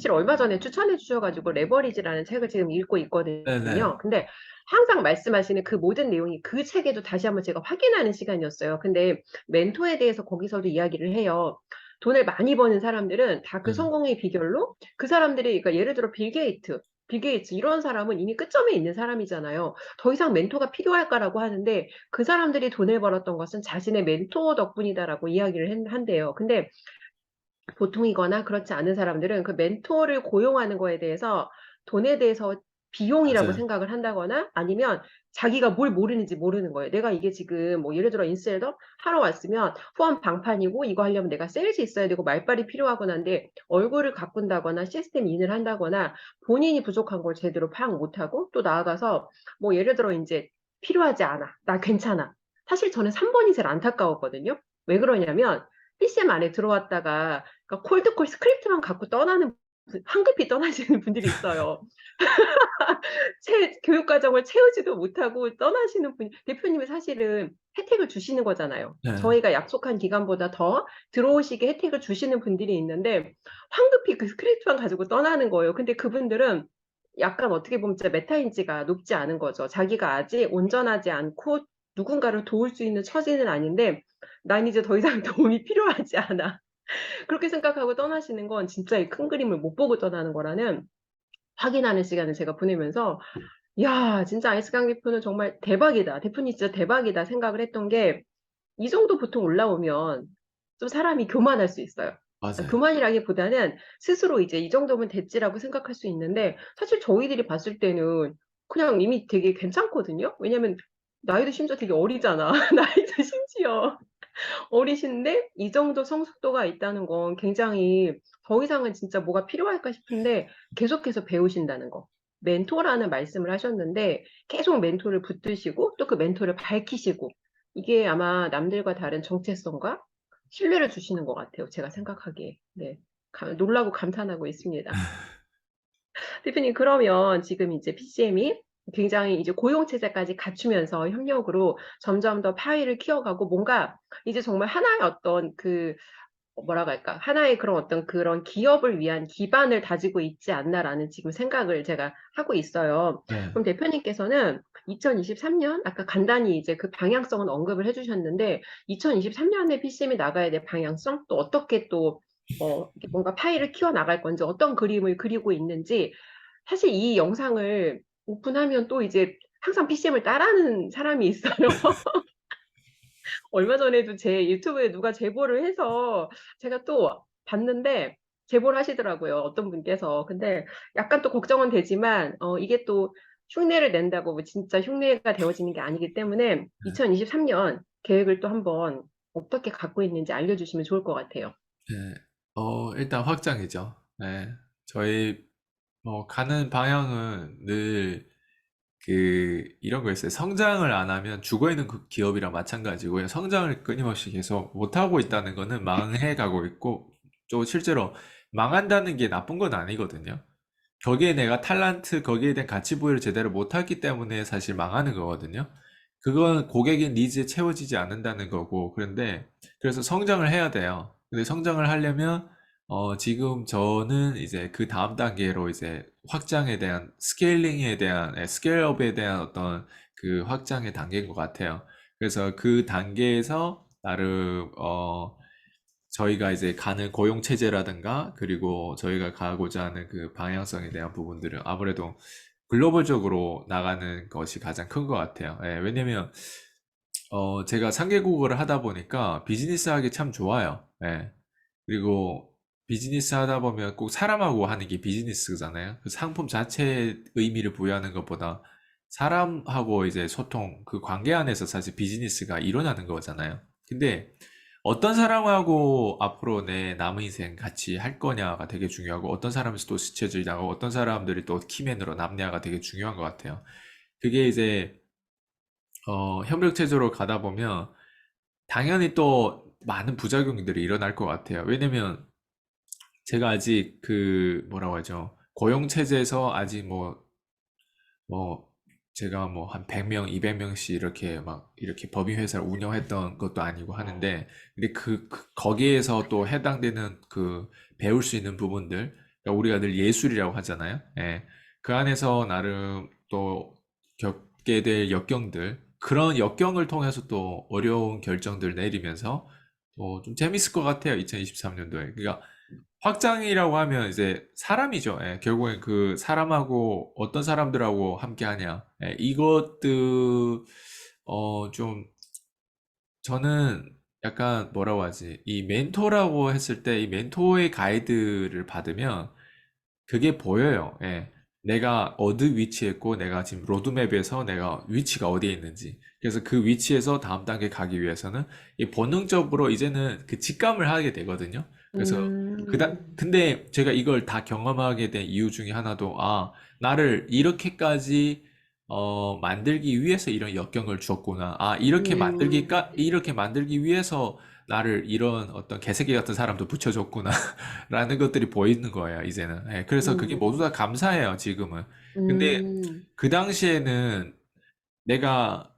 사실 얼마 전에 추천해 주셔가지고 레버리지라는 책을 지금 읽고 네네. 있거든요. 근데 항상 말씀하시는 그 모든 내용이 그 책에도 다시 한번 제가 확인하는 시간이었어요. 근데 멘토에 대해서 거기서도 이야기를 해요. 돈을 많이 버는 사람들은 다 그 네. 성공의 비결로 그 사람들이, 그러니까 예를 들어 빌 게이츠 이런 사람은 이미 끝점에 있는 사람이잖아요. 더 이상 멘토가 필요할까라고 하는데 그 사람들이 돈을 벌었던 것은 자신의 멘토 덕분이다라고 이야기를 한대요. 근데 보통이거나 그렇지 않은 사람들은 그 멘토를 고용하는 거에 대해서 돈에 대해서 비용이라고 맞아요. 생각을 한다거나 아니면 자기가 뭘 모르는지 모르는 거예요. 내가 이게 지금 뭐 예를 들어 인셀더 하러 왔으면 후원 방판이고 이거 하려면 내가 세일즈 있어야 되고 말빨이 필요하거나 한데 얼굴을 가꾼다거나 시스템 인을 한다거나 본인이 부족한 걸 제대로 파악 못하고 또 나아가서 뭐 예를 들어 이제 필요하지 않아. 나 괜찮아. 사실 저는 3번이 제일 안타까웠거든요. 왜 그러냐면 PCM 안에 들어왔다가 그러니까 콜드콜 스크립트만 갖고 떠나는 황급히 떠나시는 분들이 있어요. 교육 과정을 채우지도 못하고 떠나시는 분, 대표님이 사실은 혜택을 주시는 거잖아요. 네. 저희가 약속한 기간보다 더 들어오시게 혜택을 주시는 분들이 있는데 황급히 그 스크립트만 가지고 떠나는 거예요. 근데 그분들은 약간 어떻게 보면 진짜 메타인지가 높지 않은 거죠. 자기가 아직 온전하지 않고 누군가를 도울 수 있는 처지는 아닌데 난 이제 더 이상 도움이 필요하지 않아. 그렇게 생각하고 떠나시는 건 진짜 이 큰 그림을 못 보고 떠나는 거라는 확인하는 시간을 제가 보내면서 야, 진짜 아이스 강대표는 정말 대박이다. 대표님 진짜 대박이다 생각을 했던 게 이 정도 보통 올라오면 좀 사람이 교만할 수 있어요. 그러니까 맞아요. 교만이라기보다는 스스로 이제 이 정도면 됐지라고 생각할 수 있는데 사실 저희들이 봤을 때는 그냥 이미 되게 괜찮거든요. 왜냐면 나이도 심지어 되게 어리잖아. 나이도 심지어. 어리신데 이 정도 성숙도가 있다는 건 굉장히 더 이상은 진짜 뭐가 필요할까 싶은데 계속해서 배우신다는 거. 멘토라는 말씀을 하셨는데 계속 멘토를 붙드시고 또 그 멘토를 밝히시고 이게 아마 남들과 다른 정체성과 신뢰를 주시는 것 같아요. 제가 생각하기에. 네. 놀라고 감탄하고 있습니다. 대표님, 그러면 지금 이제 PCM이 굉장히 이제 고용체제까지 갖추면서 협력으로 점점 더 파이를 키워가고 뭔가 이제 정말 하나의 어떤 그 뭐라고 할까? 하나의 그런 어떤 그런 기업을 위한 기반을 다지고 있지 않나라는 지금 생각을 제가 하고 있어요. 네. 그럼 대표님께서는 2023년, 아까 간단히 이제 그 방향성은 언급을 해주셨는데, 2023년에 PCM이 나가야 될 방향성, 또 어떻게 또, 이렇게 뭔가 파일을 키워나갈 건지, 어떤 그림을 그리고 있는지, 사실 이 영상을 오픈하면 또 이제 항상 PCM을 따라하는 사람이 있어요. 얼마 전에도 제 유튜브에 누가 제보를 해서 제가 또 봤는데 제보를 하시더라고요. 어떤 분께서. 근데 약간 또 걱정은 되지만 이게 또 흉내를 낸다고 뭐 진짜 흉내가 되어지는 게 아니기 때문에 2023년 계획을 또 한번 어떻게 갖고 있는지 알려주시면 좋을 것 같아요. 네. 일단 확장이죠. 네. 저희 가는 방향은 늘 이런 거였어요. 성장을 안 하면 죽어 있는 그 기업이랑 마찬가지고요. 성장을 끊임없이 계속 못 하고 있다는 거는 망해 가고 있고, 또 실제로 망한다는 게 나쁜 건 아니거든요. 거기에 내가 거기에 대한 가치 부여를 제대로 못하기 때문에 사실 망하는 거거든요. 그건 고객의 니즈에 채워지지 않는다는 거고, 그래서 성장을 해야 돼요. 근데 성장을 하려면, 지금 저는 이제 그 다음 단계로 이제 스케일업에 대한 어떤 그 확장의 단계인 것 같아요. 그래서 그 단계에서 나름, 저희가 이제 가는 고용 체제라든가 그리고 저희가 가고자 하는 그 방향성에 대한 부분들은 아무래도 글로벌적으로 나가는 것이 가장 큰 것 같아요. 예, 왜냐면 제가 상계국어를 하다 보니까 비즈니스 하기 참 좋아요. 예. 그리고 비즈니스 하다 보면 꼭 사람하고 하는 게 비즈니스잖아요. 그 상품 자체의 의미를 부여하는 것보다 사람하고 이제 소통, 그 관계 안에서 사실 비즈니스가 일어나는 거잖아요. 근데 어떤 사람하고 앞으로 내 남은 인생 같이 할 거냐가 되게 중요하고, 어떤 사람이 또 스쳐질 나고 어떤 사람들이 또 키맨으로 남냐가 되게 중요한 것 같아요. 그게 이제 협력 체제로 가다 보면 당연히 또 많은 부작용들이 일어날 것 같아요. 왜냐면 제가 아직 뭐라고 하죠? 고용 체제에서 아직 뭐 제가 뭐 한 100명, 200명씩 이렇게 막 이렇게 법인 회사를 운영했던 것도 아니고 하는데, 근데 거기에서 또 해당되는 배울 수 있는 부분들, 그러니까 우리가 늘 예술이라고 하잖아요. 예. 그 안에서 나름 또 겪게 될 역경들, 그런 역경을 통해서 또 어려운 결정들 내리면서 또 좀 재밌을 것 같아요. 2023년도에. 그러니까 확장이라고 하면 이제 사람이죠. 예, 결국엔 그 사람하고 어떤 사람들하고 함께 하냐. 예, 이것들, 좀 저는 약간 뭐라고 하지? 이 멘토라고 했을 때 이 멘토의 가이드를 받으면 그게 보여요. 예. 내가 어디 위치했고 내가 지금 로드맵에서 내가 위치가 어디에 있는지. 그래서 그 위치에서 다음 단계 가기 위해서는 이 본능적으로 이제는 그 직감을 하게 되거든요. 그래서 근데 제가 이걸 다 경험하게 된 이유 중에 하나도 나를 이렇게까지 만들기 위해서 이런 역경을 주었구나. 이렇게 만들기 위해서 나를 이런 어떤 개새끼 같은 사람도 붙여줬구나. 라는 것들이 보이는 거예요, 이제는. 예, 그래서 그게 모두 음, 다 감사해요, 지금은. 근데 음, 그 당시에는 내가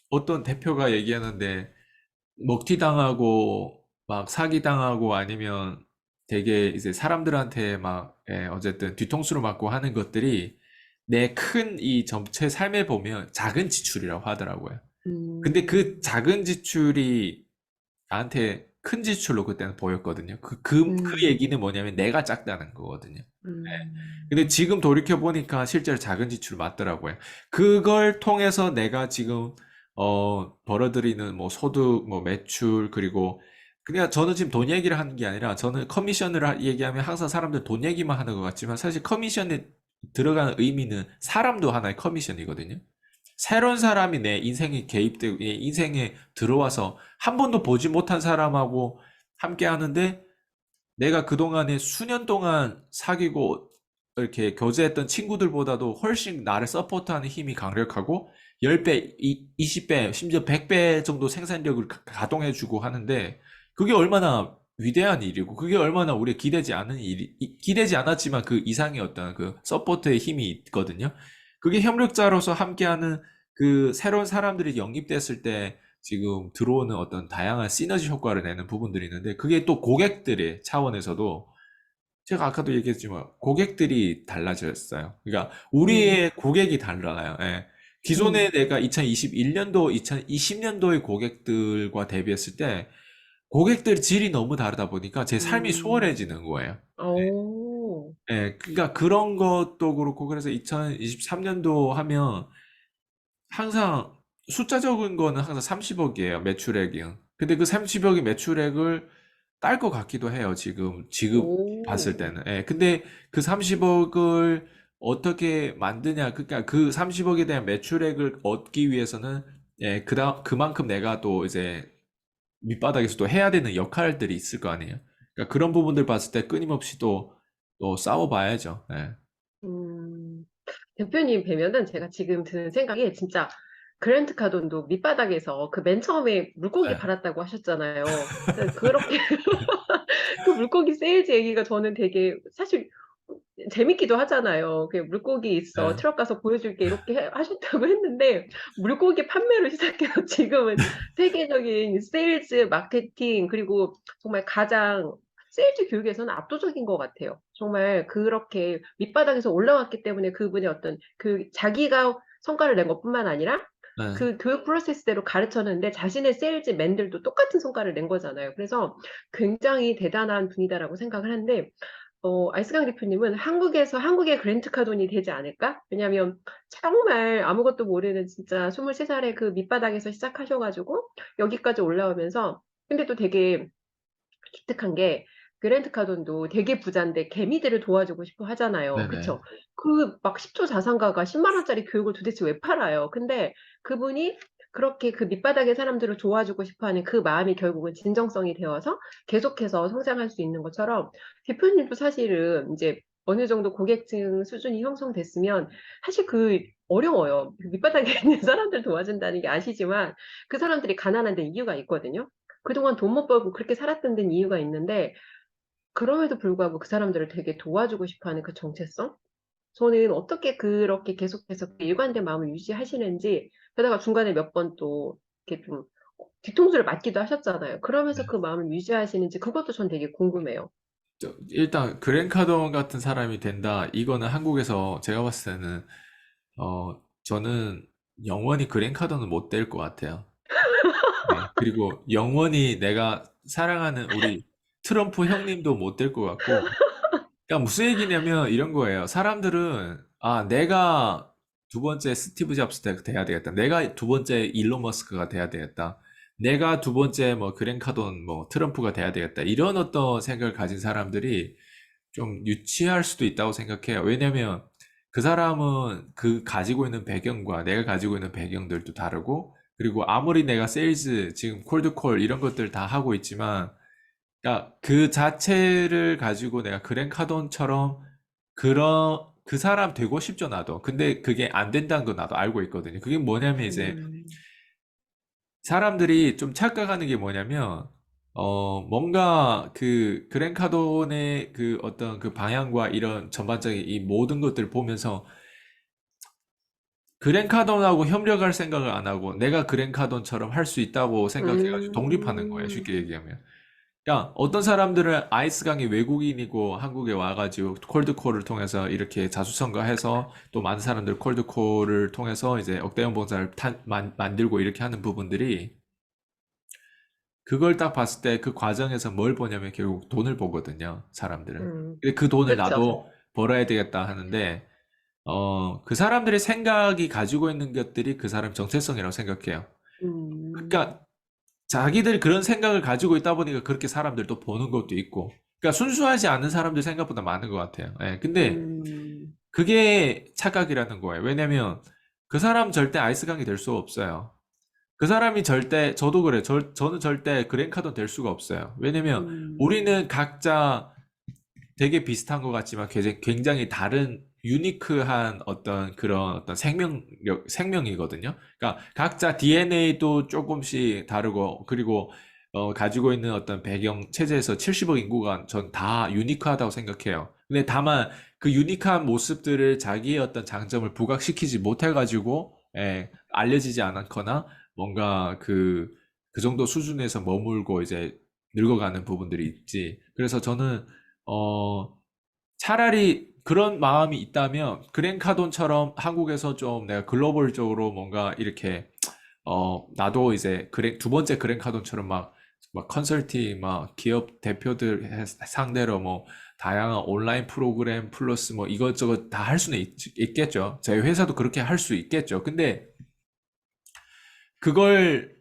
어떤 대표가 얘기하는데 먹튀당하고 막 사기당하고 아니면 되게 이제 사람들한테 막 어쨌든 뒤통수를 맞고 하는 것들이 내 큰 이 전체 삶에 보면 작은 지출이라고 하더라고요. 근데 그 음, 작은 지출이 나한테 큰 지출로 그때는 보였거든요. 그 음, 얘기는 뭐냐면 내가 작다는 거거든요. 음, 근데 지금 돌이켜보니까 실제로 작은 지출 맞더라고요. 그걸 통해서 내가 지금, 벌어들이는 뭐 소득, 뭐 매출, 그리고 그냥 저는 지금 돈 얘기를 하는 게 아니라 저는 얘기하면 항상 사람들 돈 얘기만 하는 것 같지만 사실 커미션에 들어가는 의미는 사람도 하나의 커미션이거든요. 새로운 사람이 내 인생에 개입되고, 내 인생에 들어와서 한 번도 보지 못한 사람하고 함께 하는데 내가 그동안에 수년 동안 사귀고 이렇게 교제했던 친구들보다도 훨씬 나를 서포트하는 힘이 강력하고 10배, 20배, 심지어 100배 정도 생산력을 가동해주고 하는데 그게 얼마나 위대한 일이고 그게 얼마나 우리가 기대지 않았지만 그 이상의 어떤 그 서포트의 힘이 있거든요. 그게 협력자로서 함께하는 그 새로운 사람들이 영입됐을 때 지금 들어오는 어떤 다양한 시너지 효과를 내는 부분들이 있는데 그게 또 고객들의 차원에서도 제가 아까도 얘기했지만 고객들이 달라졌어요. 그러니까 음, 우리의 고객이 달라요. 예. 기존에 음, 내가 2021년도, 2020년도의 고객들과 대비했을 때 고객들 질이 너무 다르다 보니까 제 삶이 음, 수월해지는 거예요. 오, 예, 그러니까 그런 것도 그렇고 그래서 2023년도 하면 항상 숫자 적은 거는 항상 30억이에요. 매출액이요. 근데 그 30억의 매출액을 딸 것 같기도 해요. 지금 지급 봤을 오, 때는. 예. 근데 그 30억을 어떻게 만드냐? 그러니까 그 30억에 대한 매출액을 얻기 위해서는 그만큼 내가 또 이제 밑바닥에서 또 해야 되는 역할들이 있을 거 아니에요. 그러니까 그런 부분들 봤을 때 끊임없이 또 싸워봐야죠. 예. 음. 대표님 뵈면은 제가 지금 드는 생각이 진짜 그랜트 카돈도 밑바닥에서 그 맨 처음에 물고기 예. 팔았다고 하셨잖아요. 그렇게 그 물고기 세일즈 얘기가 저는 되게 사실 재밌기도 하잖아요. 그 물고기 있어. 예. 트럭 가서 보여줄게. 이렇게 하셨다고 했는데, 물고기 판매로 시작해서 지금은 세계적인 세일즈, 마케팅, 그리고 정말 가장 세일즈 교육에서는 압도적인 것 같아요. 정말 그렇게 밑바닥에서 올라왔기 때문에 그분의 어떤 그 자기가 성과를 낸 것뿐만 아니라 예. 그 교육 프로세스대로 가르쳤는데 자신의 세일즈맨들도 똑같은 성과를 낸 거잖아요. 그래서 굉장히 대단한 분이다라고 생각을 하는데, 아이스강 대표님은 한국의 그랜트 카돈이 되지 않을까? 왜냐하면 정말 아무것도 모르는 진짜 23살의 그 밑바닥에서 시작하셔가지고 여기까지 올라오면서 근데 또 되게 기특한 게 그랜트 카돈도 되게 부자인데 개미들을 도와주고 싶어 하잖아요. 네네. 그쵸? 그 막 10조 자산가가 10만 원짜리 교육을 도대체 왜 팔아요? 근데 그분이 그렇게 그 밑바닥의 사람들을 도와주고 싶어 하는 그 마음이 결국은 진정성이 되어서 계속해서 성장할 수 있는 것처럼 대표님도 사실은 이제 어느 정도 고객층 수준이 형성됐으면 사실 그 어려워요. 그 밑바닥에 있는 사람들 도와준다는 게 아시지만 그 사람들이 가난한 데 이유가 있거든요. 그동안 돈 못 벌고 그렇게 살았던 데는 이유가 있는데, 그럼에도 불구하고 그 사람들을 되게 도와주고 싶어 하는 그 정체성? 저는 어떻게 그렇게 계속해서 그 일관된 마음을 유지하시는지, 게다가 중간에 몇 번 또 이렇게 좀 뒤통수를 맞기도 하셨잖아요. 그러면서 그 마음을 유지하시는지, 그것도 전 되게 궁금해요. 일단 그랜카돈 같은 사람이 된다. 이거는 한국에서 제가 봤을 때는 저는 영원히 그랜카돈은 못 될 것 같아요. 네. 그리고 영원히 내가 사랑하는 우리 트럼프 형님도 못 될 것 같고, 그러니까 무슨 얘기냐면 이런 거예요. 사람들은 내가 두 번째 스티브 잡스 돼야 되겠다. 내가 두 번째 일론 머스크가 돼야 되겠다. 내가 두 번째 뭐 그랜카돈 뭐 트럼프가 돼야 되겠다. 이런 어떤 생각을 가진 사람들이 좀 유치할 수도 있다고 생각해요. 왜냐면 그 사람은 그 가지고 있는 배경과 내가 가지고 있는 배경들도 다르고, 그리고 아무리 내가 세일즈, 지금 콜드콜 이런 것들 다 하고 있지만, 그러니까 그 자체를 가지고 내가 그랜카돈처럼 그 사람 되고 싶죠, 나도. 근데 그게 안 된다는 거 나도 알고 있거든요. 그게 뭐냐면 이제 음, 사람들이 좀 착각하는 게 뭐냐면, 뭔가 그 그랜카돈의 그 어떤 그 방향과 이런 전반적인 이 모든 것들을 보면서 그랜카돈하고 협력할 생각을 안 하고 내가 그랜카돈처럼 할 수 있다고 생각해가지고 독립하는 거예요, 쉽게 음, 얘기하면. 야, 어떤 사람들은 아이스강이 외국인이고 한국에 와가지고 콜드콜을 통해서 이렇게 자수성가해서 또 많은 사람들 콜드콜을 통해서 이제 억대연 봉사를 만들고 이렇게 하는 부분들이 그걸 딱 봤을 때 그 과정에서 뭘 보냐면 결국 돈을 보거든요, 사람들은. 근데 그 돈을 그렇죠. 나도 벌어야 되겠다 하는데, 그 사람들의 생각이 가지고 있는 것들이 그 사람 정체성이라고 생각해요. 음, 그러니까 자기들이 그런 생각을 가지고 있다 보니까 그렇게 사람들도 보는 것도 있고, 그러니까 순수하지 않은 사람들 생각보다 많은 것 같아요. 예, 근데 음, 그게 착각이라는 거예요. 왜냐면 그 사람 절대 아이스강이 될 수 없어요. 그 사람이 절대, 저도 그래. 저는 절대 그랜카돈 될 수가 없어요. 왜냐면 음, 우리는 각자 되게 비슷한 것 같지만 굉장히 다른 유니크한 어떤 그런 어떤 생명이거든요. 그러니까 각자 DNA도 조금씩 다르고, 그리고 가지고 있는 어떤 배경 체제에서 70억 인구가 전 다 유니크하다고 생각해요. 근데 다만 그 유니크한 모습들을 자기의 어떤 장점을 부각시키지 못해가지고 알려지지 않았거나 뭔가 그 정도 수준에서 머물고 이제 늙어가는 부분들이 있지. 그래서 저는 어, 차라리 그런 마음이 있다면 그랜카돈처럼 한국에서 좀 내가 글로벌적으로 뭔가 이렇게 나도 이제 두 번째 그랜카돈처럼 막 컨설팅 막 기업 대표들 상대로 뭐 다양한 온라인 프로그램 플러스 뭐 이것저것 다 할 수는 있겠죠. 저희 회사도 그렇게 할 수 있겠죠. 근데 그걸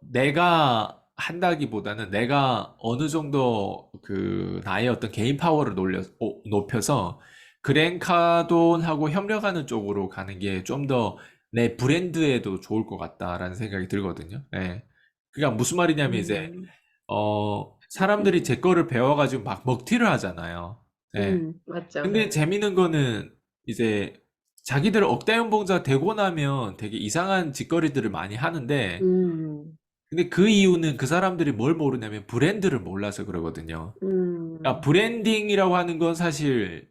내가 한다기보다는 내가 어느 정도 그 나의 어떤 개인 파워를 높여서 그랜카돈하고 협력하는 쪽으로 가는 게 좀 더 내 브랜드에도 좋을 것 같다라는 생각이 들거든요. 예. 그러니까 무슨 말이냐면 이제 음, 사람들이 제 거를 배워가지고 막 먹튀를 하잖아요. 예. 맞죠. 근데 재밌는 거는 이제 자기들 억대연봉자 되고 나면 되게 이상한 짓거리들을 많이 하는데, 음, 근데 그 이유는 그 사람들이 뭘 모르냐면 브랜드를 몰라서 그러거든요. 그러니까 음, 브랜딩이라고 하는 건 사실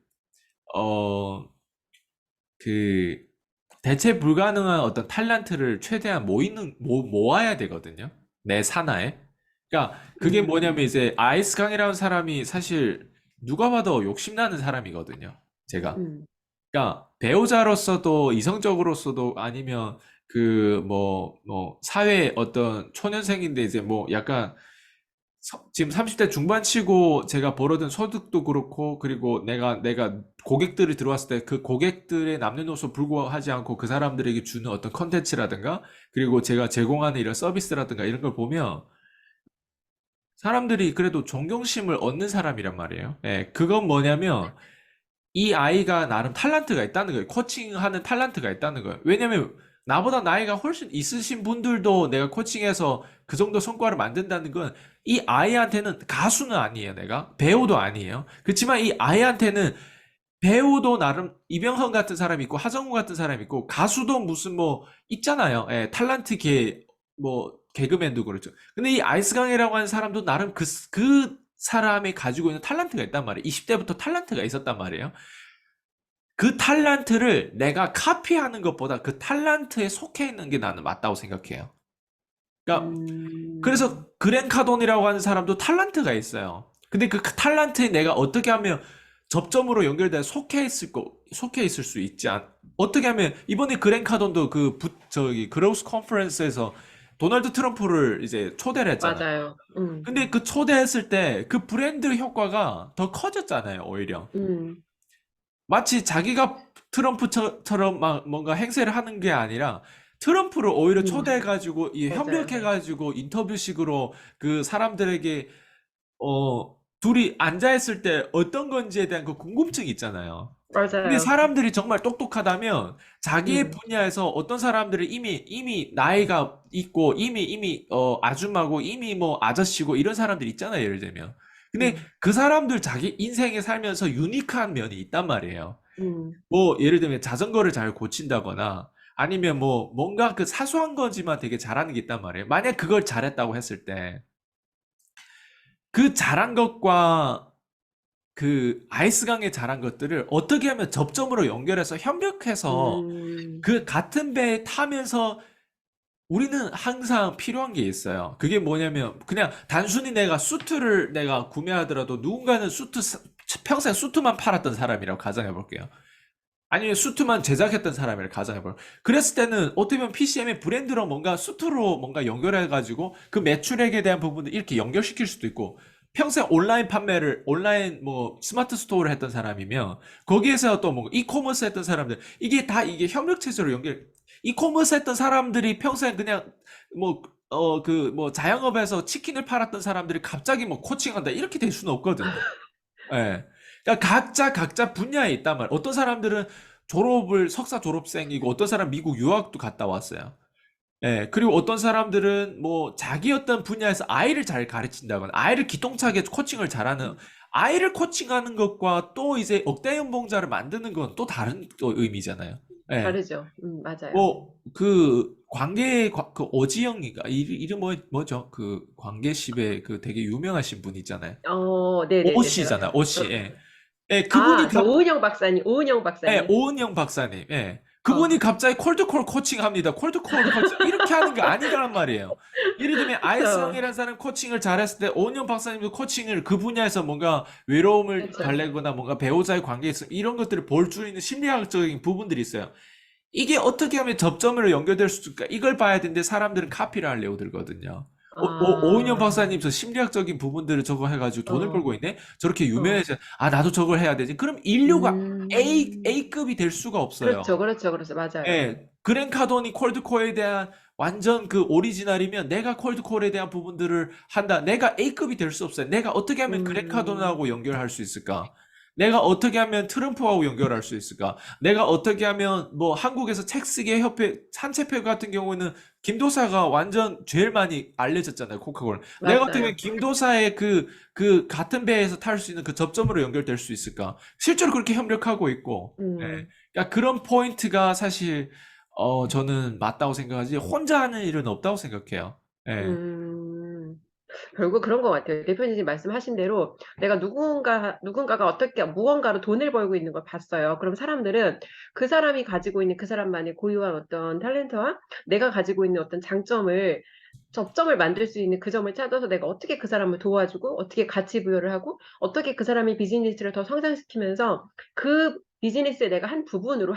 어 그 대체 불가능한 어떤 탤런트를 최대한 모아야 되거든요. 내 산하에. 그러니까 그게 뭐냐면 음, 이제 아이스강이라는 사람이 사실 누가 봐도 욕심나는 사람이거든요. 제가. 음, 그러니까 배우자로서도 이성적으로서도 아니면 사회 어떤 초년생인데 이제 뭐 약간 지금 30대 중반치고 제가 벌어둔 소득도 그렇고, 그리고 내가 고객들이 들어왔을 때 그 고객들의 남녀노소 불구하지 않고 그 사람들에게 주는 어떤 컨텐츠라든가, 그리고 제가 제공하는 이런 서비스라든가 이런 걸 보면 사람들이 그래도 존경심을 얻는 사람이란 말이에요. 예, 그건 뭐냐면 이 아이가 나름 탤런트가 있다는 거예요. 코칭하는 탤런트가 있다는 거예요. 왜냐면 나보다 나이가 훨씬 있으신 분들도 내가 코칭해서 그 정도 성과를 만든다는 건 이 아이한테는 가수는 아니에요, 내가. 배우도 아니에요. 그렇지만 이 아이한테는 배우도 나름 이병헌 같은 사람이 있고 하정우 같은 사람이 있고 가수도 무슨 뭐 있잖아요. 예, 탤런트 뭐 개그맨도 그렇죠. 근데 이 아이스강이라고 하는 사람도 나름 그 사람이 가지고 있는 탤런트가 있단 말이에요. 20대부터 탤런트가 있었단 말이에요. 그 탤런트를 내가 카피하는 것보다 그 탤런트에 속해 있는 게 나는 맞다고 생각해요. 그러니까 음, 그래서 그랜 카돈이라고 하는 사람도 탤런트가 있어요. 근데 그 탤런트에 내가 어떻게 하면 접점으로 연결돼 속해 있을 수 있지 어떻게 하면 이번에 그랜 카돈도 저기 그로스 컨퍼런스에서 도널드 트럼프를 이제 초대를 했잖아요. 맞아요. 근데 그 초대했을 때 그 브랜드 효과가 더 커졌잖아요, 오히려. 음, 마치 자기가 트럼프처럼 막 뭔가 행세를 하는 게 아니라 트럼프를 오히려 음, 초대해가지고 맞아요. 협력해가지고 인터뷰식으로 그 사람들에게 둘이 앉아있을 때 어떤 건지에 대한 그 궁금증이 있잖아요. 근데 맞아요. 사람들이 정말 똑똑하다면 자기의 음, 분야에서 어떤 사람들이 이미 나이가 있고 이미 아줌마고 이미 뭐 아저씨고 이런 사람들 있잖아요, 예를 들면. 근데 음, 그 사람들 자기 인생에 살면서 유니크한 면이 있단 말이에요. 음, 뭐 예를 들면 자전거를 잘 고친다거나 아니면 뭐 뭔가 그 사소한 거지만 되게 잘하는 게 있단 말이에요. 만약 그걸 잘했다고 했을 때 그 잘한 것과 그 아이스강에 잘한 것들을 어떻게 하면 접점으로 연결해서 협력해서 음, 그 같은 배에 타면서 우리는 항상 필요한 게 있어요. 그게 뭐냐면 그냥 단순히 내가 수트를 내가 구매하더라도 누군가는 평생 수트만 팔았던 사람이라고 가정해 볼게요. 아니면 수트만 제작했던 사람이라고 가정해 볼게요. 그랬을 때는 어떻게 보면 PCM의 브랜드로 뭔가 수트로 뭔가 연결해 가지고 그 매출액에 대한 부분을 이렇게 연결시킬 수도 있고 평생 온라인 뭐 스마트 스토어를 했던 사람이면 거기에서 또 뭐 이코머스 했던 사람들 이게 협력 체제로 연결 이코머스 했던 사람들이 평생 그냥 뭐 뭐 자영업에서 치킨을 팔았던 사람들이 갑자기 뭐 코칭한다 이렇게 될 수는 없거든요. 예. 그러니까 각자 분야에 있단 말이에요. 어떤 사람들은 석사 졸업생이고 어떤 사람 미국 유학도 갔다 왔어요. 예. 그리고 어떤 사람들은 뭐 자기 어떤 분야에서 아이를 잘 가르친다거나 아이를 기똥차게 코칭을 잘하는 아이를 코칭하는 것과 또 이제 억대 연봉자를 만드는 건 또 다른 또 의미잖아요. 예. 다르죠. 맞아요. 뭐 그 오지영인가 이름 뭐죠? 그 관계십에 그 되게 유명하신 분 있잖아요. 오 네네네. 제가, 씨잖아, 오 씨. 예. 예, 그분이 저 오은영 예, 박사님. 오은영 박사님. 예. 어, 그분이 갑자기 콜드콜 코칭합니다. 콜드콜 코칭. 이렇게 하는 게 아니란 말이에요. 예를 들면 그쵸, 아이스형이라는 사람 코칭을 잘했을 때 오은영 박사님도 코칭을 그 분야에서 뭔가 외로움을 그쵸. 달래거나 뭔가 배우자의 관계에서 이런 것들을 볼 줄 있는 심리학적인 부분들이 있어요. 이게 어떻게 하면 접점으로 연결될 수 있을까? 이걸 봐야 되는데 사람들은 카피를 하려고 들거든요. 오은영 아, 박사님 저 심리학적인 부분들을 저거 해가지고 돈을 어, 벌고 있네? 저렇게 어, 유명해져. 아, 나도 저걸 해야 되지. 그럼 인류가 음, A급이 될 수가 없어요. 그렇죠, 그렇죠, 그렇죠. 맞아요. 예. 그랜카돈이 콜드콜에 대한 완전 그 오리지널이면 내가 콜드콜에 대한 부분들을 한다. 내가 A급이 될 수 없어요. 내가 어떻게 하면 음, 그랜카돈하고 연결할 수 있을까? 내가 어떻게 하면 트럼프하고 연결할 수 있을까? 내가 어떻게 하면 뭐 한국에서 책 쓰기 협회 산책회 같은 경우는 김도사가 완전 제일 많이 알려졌잖아요. 코카콜라. 내가 어떻게 하면 맞아요. 김도사의 그 같은 배에서 탈 수 있는 그 접점으로 연결될 수 있을까? 실제로 그렇게 협력하고 있고. 예. 음, 그러니까 그런 포인트가 사실 저는 맞다고 생각하지 혼자 하는 일은 없다고 생각해요. 예. 음. 결국 그런 것 같아요. 대표님 말씀하신 대로 내가 누군가가 어떻게 무언가로 돈을 벌고 있는 걸 봤어요. 그럼 사람들은 그 사람이 가지고 있는 그 사람만의 고유한 어떤 탤런트와 내가 가지고 있는 어떤 장점을 접점을 만들 수 있는 그 점을 찾아서 내가 어떻게 그 사람을 도와주고 어떻게 가치 부여를 하고 어떻게 그 사람의 비즈니스를 더 성장시키면서 그 비즈니스의 내가 한 부분으로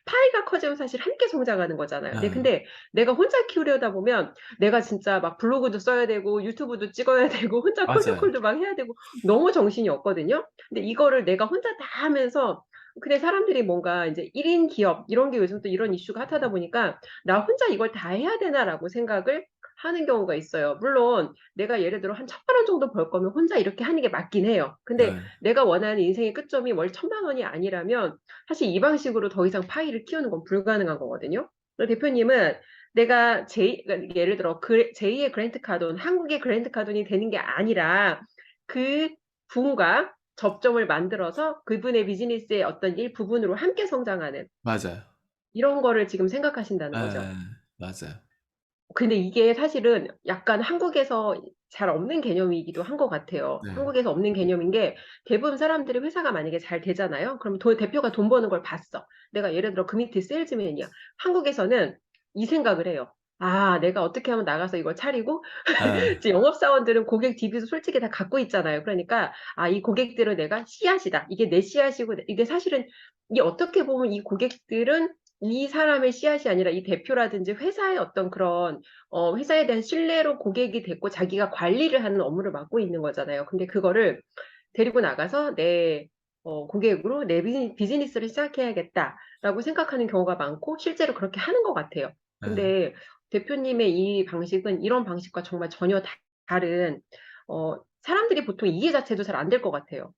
파이가 커지면 사실 함께 성장하는 거잖아요. 네, 아, 근데 내가 혼자 키우려다 보면 내가 진짜 막 블로그도 써야 되고 유튜브도 찍어야 되고 혼자 맞아요. 콜드콜도 막 해야 되고 너무 정신이 없거든요. 근데 이거를 내가 혼자 다 하면서 근데 사람들이 뭔가 이제 1인 기업 이런 게 요즘 또 이런 이슈가 핫하다 보니까 나 혼자 이걸 다 해야 되나라고 생각을 하는 경우가 있어요. 물론 내가 예를 들어 한 1,000만 원 정도 벌 거면 혼자 이렇게 하는 게 맞긴 해요. 근데 네. 내가 원하는 인생의 끝점이 월 1,000만 원이 아니라면 사실 이 방식으로 더 이상 파이를 키우는 건 불가능한 거거든요. 그래서 대표님은 내가 그러니까 예를 들어 제2의 그랜트 카돈, 한국의 그랜트 카돈이 되는 게 아니라 그 분과 접점을 만들어서 그분의 비즈니스의 어떤 일부분으로 함께 성장하는 맞아요. 이런 거를 지금 생각하신다는 거죠. 예, 맞아요. 근데 이게 사실은 약간 한국에서 잘 없는 개념이기도 한 것 같아요. 네. 한국에서 없는 개념인 게 대부분 사람들이 회사가 만약에 잘 되잖아요. 그럼 대표가 돈 버는 걸 봤어. 내가 예를 들어 그 밑에 세일즈맨이야. 한국에서는 이 생각을 해요. 아, 내가 어떻게 하면 나가서 이걸 차리고 아, 이제 영업사원들은 고객 DB도 솔직히 다 갖고 있잖아요. 그러니까 아, 이 고객들은 내가 씨앗이다. 이게 내 씨앗이고 이게 사실은 이 어떻게 보면 이 고객들은 이 사람의 씨앗이 아니라 이 대표라든지 회사의 어떤 그런 회사에 대한 신뢰로 고객이 됐고 자기가 관리를 하는 업무를 맡고 있는 거잖아요. 근데 그거를 데리고 나가서 내 고객으로 내 비즈니스를 시작해야겠다라고 생각하는 경우가 많고 실제로 그렇게 하는 것 같아요. 아, 근데 대표님의 이 방식은 이런 방식과 정말 전혀 다른 사람들이 보통 이해 자체도 잘 안 될 것 같아요.